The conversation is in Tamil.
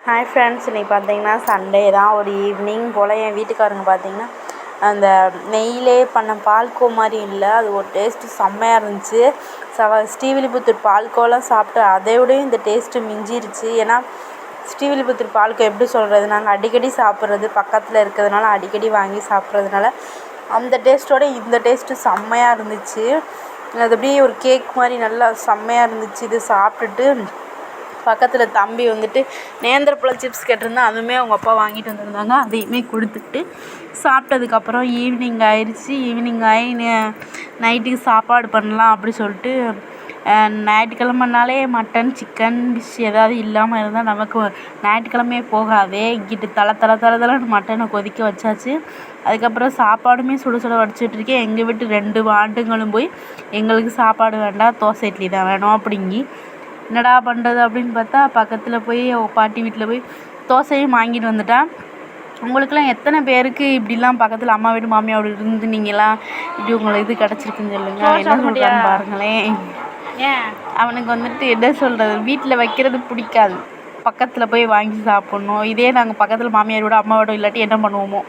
ஹாய் ஃப்ரெண்ட்ஸ், இன்றைக்கி பார்த்தீங்கன்னா சண்டே தான். ஒரு ஈவினிங் போல் என் வீட்டுக்காரங்க பார்த்தீங்கன்னா அந்த நெய்யிலே பண்ண பால்கோ மாதிரி இல்லை, அது ஒரு டேஸ்ட்டு செம்மையாக இருந்துச்சு. ஸ்ரீவில்லிபுத்தூர் பால்கோலாம் சாப்பிட்டு அதை விடையும் இந்த டேஸ்ட்டு மிஞ்சிருச்சு. ஏன்னா ஸ்ரீவில்லிபுத்தூர் பால்கோ எப்படி சொல்கிறது, நாங்கள் அடிக்கடி சாப்பிட்றது, பக்கத்தில் இருக்கிறதுனால அடிக்கடி வாங்கி சாப்பிட்றதுனால அந்த டேஸ்ட்டோட இந்த டேஸ்ட்டு செம்மையாக இருந்துச்சு. அது அப்படியே ஒரு கேக் மாதிரி நல்லா செம்மையாக இருந்துச்சு. இது சாப்பிட்டுட்டு பக்கத்தில் தம்பி வந்துட்டு நேந்திரப்பழம் சிப்ஸ் கேட்டிருந்தா, அதுவுமே அவங்க அப்பா வாங்கிட்டு வந்திருந்தாங்க. அதையுமே கொடுத்துட்டு சாப்பிட்டதுக்கப்புறம் ஈவினிங் ஆயிடுச்சு. ஈவினிங் ஆகி நைட்டுக்கு சாப்பாடு பண்ணலாம் அப்படி சொல்லிட்டு, ஞாயிற்றுக்கிழமைனாலே மட்டன் சிக்கன் ஃபிஷ் ஏதாவது இல்லாமல் இருந்தால் நமக்கு ஞாயிற்றுக்கிழமையே போகாதே. இங்கிட்டு தலை மட்டனை கொதிக்க வச்சாச்சு. அதுக்கப்புறம் சாப்பாடுமே சுட சுட வடிச்சிட்ருக்கேன். எங்கள் வீட்டு 2 ஆண்டுங்களும் போய் எங்களுக்கு சாப்பாடு வேண்டாம், தோசை இட்லி தான் வேணும் அப்படிங்கி என்னடா பண்ணுறது அப்படின்னு பார்த்தா, பக்கத்தில் போய் பாட்டி வீட்டில் போய் தோசையும் வாங்கிட்டு வந்துட்டான். உங்களுக்கெல்லாம் எத்தனை பேருக்கு இப்படிலாம் பக்கத்தில் அம்மா வீடு மாமியார் வீடு இருந்து நீங்களாம் இப்படி உங்களுக்கு இது கிடச்சிருக்குன்னு சொல்லுங்கள். என்ன சொல்கிறான்னு பாருங்களேன். அவனுக்கு வந்துட்டு என்ன சொல்கிறது, வீட்டில் வைக்கிறது பிடிக்காது, பக்கத்தில் போய் வாங்கி சாப்பிட்ணும். இதே நாங்கள் பக்கத்தில் மாமியார் வீடு அம்மா வீடு இல்லாட்டி என்ன பண்ணுவோமோ.